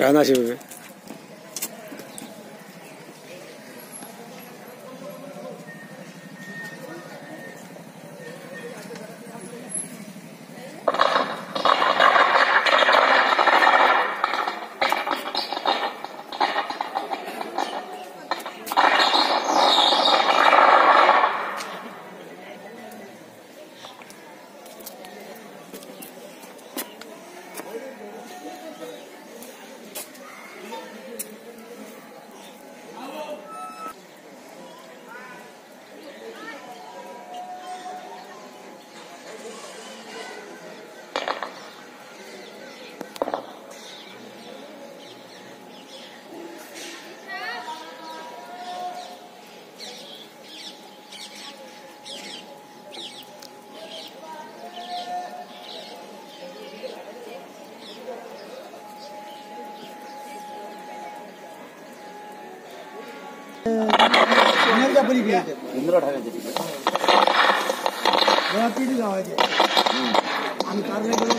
राणा शिवबे इंद्रा ठाण्याचे पिढी लावायचे आणि कारणे करून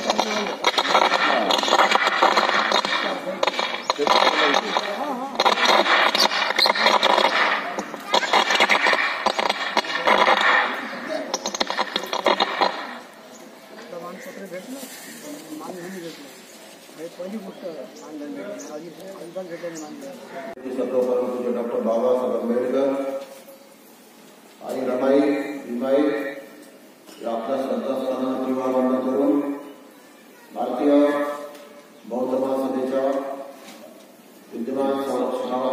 प्रमाणपत्र भेटलं मानधन भेटलं पहिली गोष्ट मानधन भेटलं अनुदान भेटल्याने मानधन सर्वपरम डॉक्टर बाबासाहेब आंबेडकर आणि रमाई भीमाई आपल्या श्रद्धास्थानात विवाहबंधन करून भारतीय बौद्ध महासभेच्या विद्यमान संरक्षणावर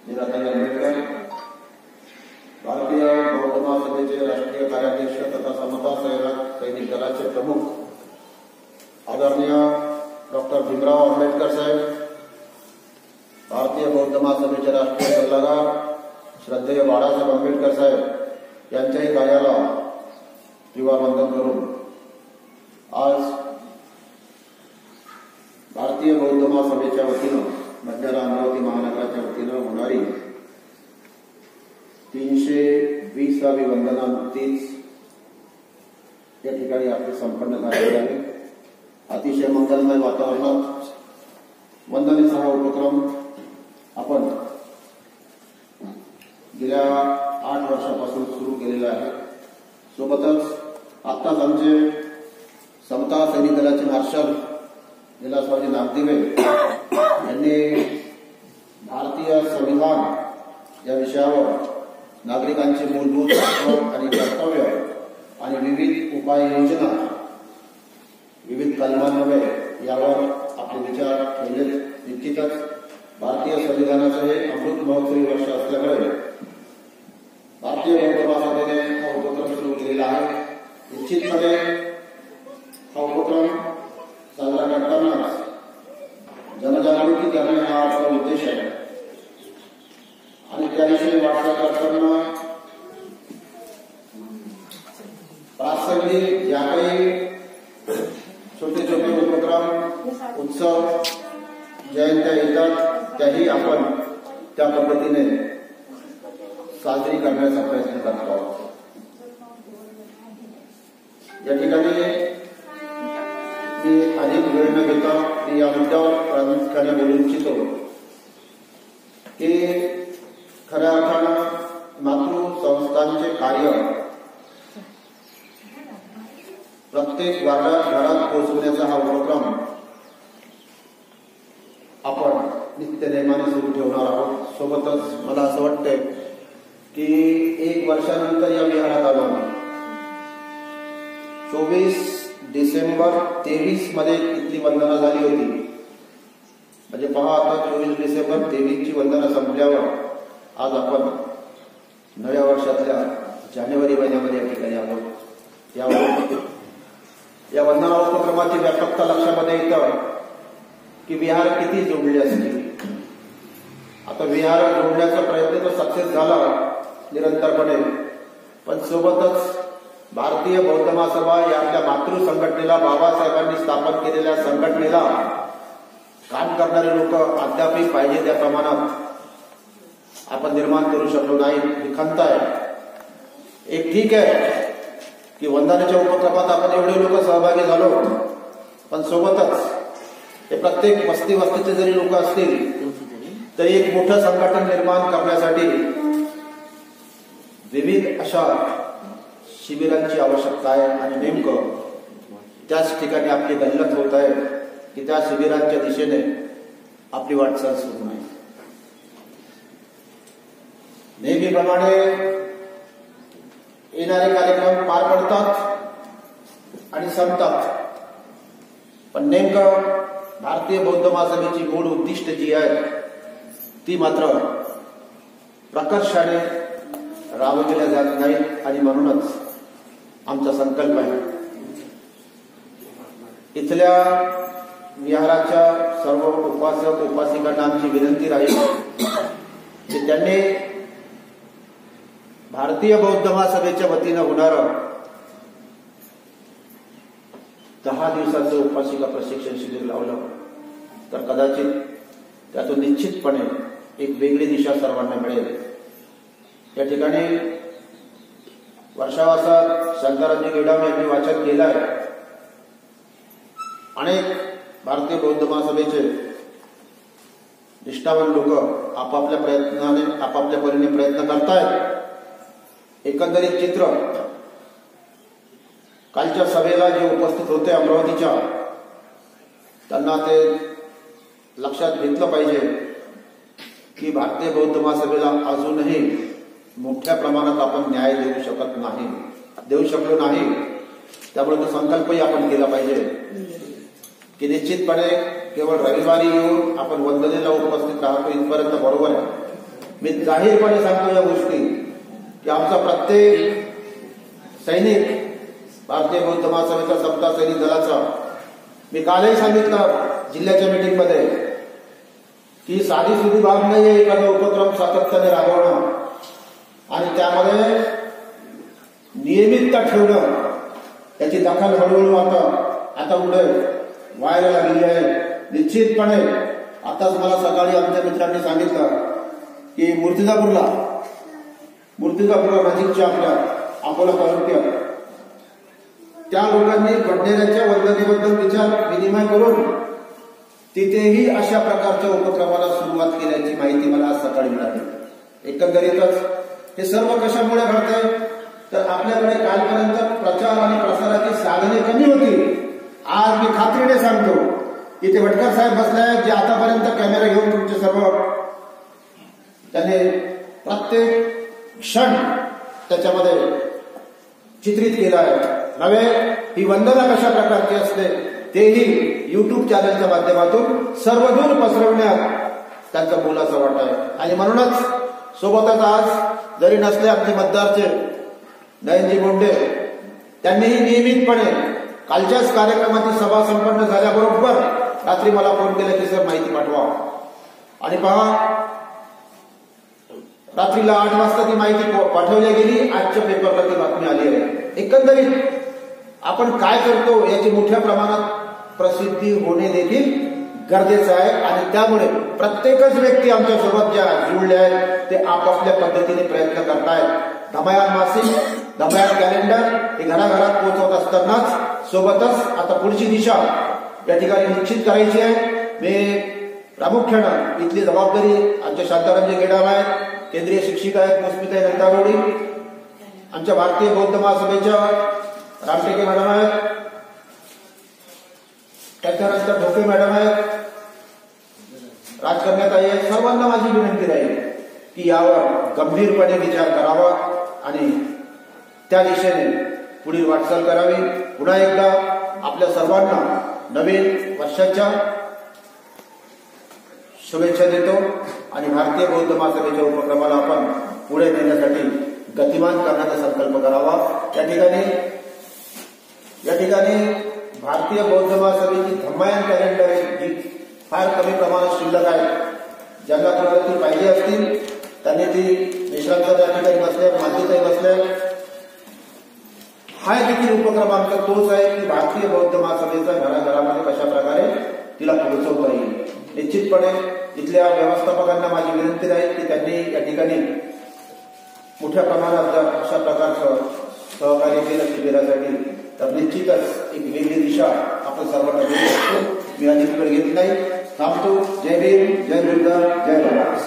निराताई आंबेडकर, भारतीय बौद्ध महासभेचे राष्ट्रीय कार्याध्यक्ष तथा समता सैनिक दलाचे प्रमुख आदरणीय डॉक्टर भीमराव आंबेडकर साहेब, भारतीय बौद्ध महासभेचे राष्ट्रीय सल्लागार श्रद्धेय बाळासाहेब आंबेडकर साहेब यांच्याही कार्याला विवाहबंधन करून आज भारतीय बौद्ध महासभेच्या वतीनं मध्याला अमरावती महानगराच्या वतीनं होणारी 320वी वंदना नुकतीच या ठिकाणी आपली संपन्न झालेली आहे. अतिशय मंगलमय वातावरणात वंदनेचा हा उपक्रम आपण गेल्या 8 वर्षापासून सुरू केलेला आहे. सोबतच आत्ताच आमचे समता सैनिक दलाचे मार्शल विलासरावजी नागदिवे यांनी भारतीय संविधान या विषयावर नागरिकांचे मूलभूत हक्क आणि कर्तव्य आणि विविध उपाययोजना, विविध कलमान्वये यावर आपले विचार ठेवले. निश्चितच भारतीय संविधानाचे हे अमृत महोत्सवी वर्ष असल्यामुळे भारतीय बौद्ध महासभेने हा उपक्रम सुरू केलेला आहे. निश्चितपणे हा उपक्रम साजरा करताना जनजागृती करणे हा आपला उद्देश आहे आणि त्याविषयी वाटचाल करताना प्रासंगिक ज्या काही छोटे छोटे उपक्रम, उत्सव, जयंत्या येतात त्याही आपण त्या पद्धतीने साजरी करण्याचा प्रयत्न करत आहोत. या ठिकाणी मी अधिक वेळ न घेता मी या मुद्द्यावर प्रामुख्याने बोलू इच्छितो की खऱ्या अर्थानं मातृसंस्थांचे कार्य प्रत्येक घरात पोहोचवण्याचा हा उपक्रम आपण नित्य नेमाने सुरू ठेवणार आहोत. सोबतच मला असं वाटतंय की 1 वर्षानंतर या विहारात आलो. 24 डिसेंबर 23 मध्ये इथली वंदना झाली होती. म्हणजे पहा, आता 24 डिसेंबर 23 ची वंदना संपल्यावर आज आपण नव्या वर्षातल्या जानेवारी महिन्यामध्ये या ठिकाणी आलो. या वंदना उपक्रमाची व्यापकता लक्षामध्ये येतं की विहार किती जोडले असतील. आता विहार जोडण्याचा प्रयत्न तो सक्सेस झाला निरंतरपणे, पण सोबतच भारतीय बौद्ध महासभा या आपल्या मातृ संघटनेला, बाबासाहेबांनी स्थापन केलेल्या संघटनेला काम करणारे लोक अद्यापही पाहिजे त्या प्रमाणात आपण निर्माण करू शकलो नाही. ही खंत आहे. एक ठीक आहे की वंदनाच्या उपक्रमात आपण एवढे लोक सहभागी झालो, पण सोबतच हे प्रत्येक वस्तीचे जरी लोक असतील तरी एक मोठं संघटन निर्माण करण्यासाठी विविध अशा शिबिरांची आवश्यकता आहे आणि नेमकं त्याच ठिकाणी आपली गल्लत होत आहे की त्या शिबिरांच्या दिशेने आपली वाटचाल सुरू आहे. नेहमीप्रमाणे येणारे कार्यक्रम पार पडतात आणि संपतात, पण नेमकं भारतीय बौद्ध महासभेची मूळ उद्दिष्ट जी आहे ती मात्र प्रकर्षाने राबविल्या जात नाही आणि म्हणूनच आमचा संकल्प आहे इथल्या विहाराच्या सर्व उपासक उपासिकांना आमची विनंती राहील की त्यांनी भारतीय बौद्ध महासभेच्या वतीनं होणारं 10 दिवसाचं उपासिका प्रशिक्षण शिबिर लावलं तर कदाचित त्यातून निश्चितपणे एक वेगळी दिशा सर्वांना मिळेल. या ठिकाणी वर्षावासात शांतारामजी गेडाम यांनी वाचन केलं आहे. अनेक भारतीय बौद्ध महासभेचे निष्ठावान लोक आपापल्या प्रयत्नाने आपापल्या परीने प्रयत्न करतायत. एकंदरीत चित्र कालच्या सभेला जे उपस्थित होते अमरावतीच्या, त्यांना ते लक्षात घेतलं पाहिजे की भारतीय बौद्ध महासभेला अजूनही मोठ्या प्रमाणात आपण न्याय देऊ शकलो नाही. त्यामुळे तो संकल्पही आपण केला पाहिजे की निश्चितपणे केवळ रविवारी येऊन आपण वंदनेला उपस्थित राहतो इथपर्यंत बरोबर आहे. मी जाहीरपणे सांगतो या गोष्टी की आमचा प्रत्येक सैनिक भारतीय बौद्ध महासभेचा सप्ताह सैनिक दलाचा, मी कालही सांगितलं जिल्ह्याच्या मीटिंगमध्ये की साधी सुधी भाग नाहीये एखादा उपक्रम सातत्याने राबवणं आणि त्यामध्ये नियमितता ठेवणं. त्याची दखल हळूहळू आता पुढे व्हायला लागली आहे. निश्चितपणे आताच मला सकाळी आमच्या मित्रांनी सांगितलं की मूर्तिजापूरला नजीकच्या आपल्या अकोला तालुक्यात त्या लोकांनी बंडेऱ्याच्या वंदनेबद्दल विचार विनिमय करून तिथेही अशा प्रकारच्या उपक्रमाला सुरुवात केल्याची माहिती मला आज सकाळी मिळाली. एकंदरीतच हे सर्व कशामुळे घडतंय तर आपल्याकडे कालपर्यंत प्रचार आणि प्रसाराची साधने कमी होती. आज मी खात्रीने सांगतो की ते वटकर साहेब बसले आहेत जे आतापर्यंत कॅमेरा घेऊन तुमचे सर्व त्याने प्रत्येक क्षण त्याच्यामध्ये चित्रित केला आहे. नव्हे ही वंदना कशा प्रकारची असते तेही युट्यूब चॅनलच्या माध्यमातून सर्वदूर पसरवण्यात त्यांचा मोलाचा वाटा आहे. आणि म्हणूनच सोबतच आज जरी नसले आमचे मतदारचे नयनजी बोंडे, त्यांनीही नियमितपणे कालच्याच कार्यक्रमाची सभा संपन्न झाल्याबरोबर रात्री मला फोन केला की सर माहिती पाठवा. आणि पहा, रात्रीला 8 वाजता ती माहिती पाठवली गेली. आजच्या पेपरला ती बातमी आली आहे. एकंदरीत आपण काय करतो याची मोठ्या प्रमाणात प्रसिद्धी होणे देखील गरजेचं आहे. आणि त्यामुळे प्रत्येकच व्यक्ती आमच्या सोबत ज्या जुळले आहेत ते आपापल्या पद्धतीने प्रयत्न करतायत. धमयान मासिक, धमयान कॅलेंडर हे घराघरात पोहोचवत असतानाच सोबतच आता पुढची दिशा या ठिकाणी निश्चित करायची आहे. मी प्रामुख्यानं इथली जबाबदारी आमच्या शांतारामजी गेडाम आहेत, केंद्रीय शिक्षिका आहेत पुष्पिताई नंदागोडी, आमच्या भारतीय बौद्ध महासभेच्या रामटेके मॅडम आहेत, त्याच्यानंतर ढोके मॅडम आहेत, राजकन्याताई आहेत. सर्वांना माझी विनंती राहील की यावर गंभीरपणे विचार करावा आणि त्या दिशेने पुढील वाटचाल करावी. पुन्हा एकदा आपल्या सर्वांना नवीन वर्षाच्या शुभेच्छा देतो आणि भारतीय बौद्ध महासभेच्या उपक्रमाला आपण पुढे नेण्यासाठी गतिमान करण्याचा संकल्प करावा. या ठिकाणी भारतीय बौद्ध महासभेची धम्मायन कॅलेंडर आहे जी फार कमी प्रमाणात शिल्लक आहे. ज्यांना कोणाला ती पाहिजे असतील त्यांनी ती निष्णात त्या ठिकाणी बसले, माध्यताही बसले. हा देखील उपक्रम आमचा तोच आहे की भारतीय बौद्ध महासभेचा घराघरामध्ये कशा प्रकारे तिला पोहोचवता येईल. निश्चितपणे इथल्या व्यवस्थापकांना माझी विनंती राहील की त्यांनी या ठिकाणी मोठ्या प्रमाणात जर अशा प्रकारचं सहकार्य केलं शिबिरासाठी तर निश्चितच एक वेगळी दिशा आपण सर्वांना देऊ शकतो. मी अधिककडे घेत नाही. थांबतो. जय भीम, जय बुद्ध, जय भारत.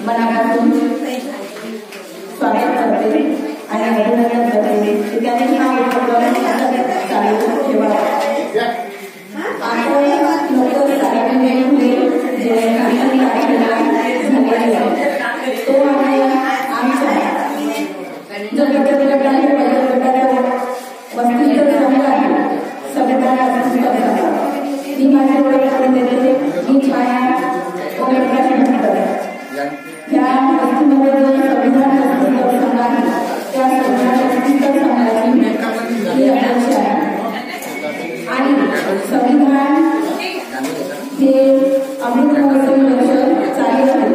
मनापासून स्वागत करते आणि अभिनंदन करते. त्याने हा उपक्रम चालू ठेवावा. आपण लोक साहेबांनी जे काही झालेला तो आमचा जो गटगटाचा वस्तीचा संघ आहे संविधानाचा मी माझी ओळख करून देते. मी छाया ओमप्रकाश भटकर. या वस्तीमध्ये जो संविधान संघ आहे त्या संघाची संघाची ही अध्यक्ष आहे. आणि संविधान हे अमृत महोत्सवी वर्ष चालू आहे.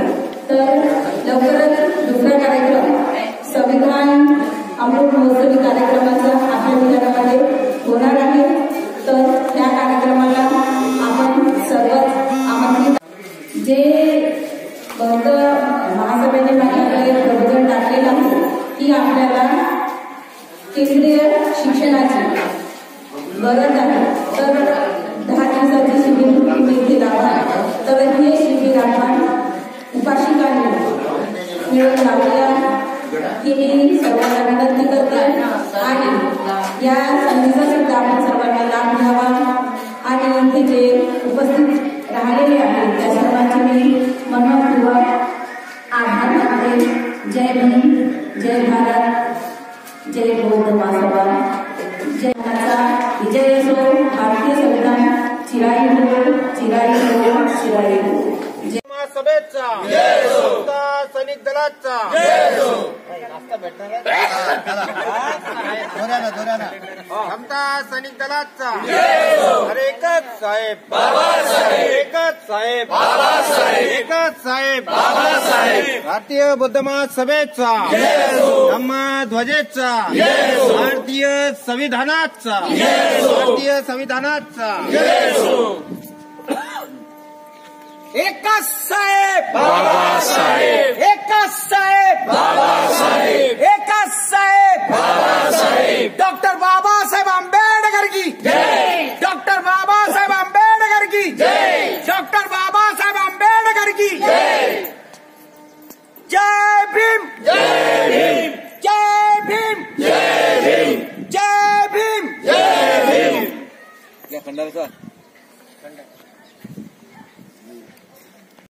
तर लवकरच दुसरा कार्यक्रम संविधान अमृत महोत्सवी कार्यक्रमाचा आपल्या विभागामध्ये होणार आहे. तर त्या कार्यक्रमाला आपण सर्वच आमंत्रित. जे बौद्ध महासभेने माझ्याकडे प्रबोधन टाकलेलं आहे की आपल्याला केंद्रीय शिक्षणाची गरज आहे. तर 10 दिवसाचे शिबिर मी इथे लावणार. तर हे शिबिर आपण उपाशिकांनी मिळून लावूया ही मी सर्वांना विनंती करते. आणि या संधीचा सुद्धा आपण सर्वांना लाभ घ्यावा. आणि इथे जे उपस्थित राहिलेले आहेत त्या सर्वांचे मी मनपूर्वक आभार मानते. जय भीम, जय भारत, जय बौद्ध महासभा. जय विजय असो. भारतीय संविधान चिराई हो, चिराई हो, चिराई हो. महासभेचा समता सैनिक दलाचा समता सैनिक दलाचा अरे एकच साहेब बाबासाहेब, एकच साहेब बाबासाहेब, एकच साहेब बाबासाहेब. भारतीय बौद्ध महासभेचा धम्मा ध्वजेचा भारतीय संविधानाचा भारतीय संविधानाचा एकच साहेब बाबासाहेब.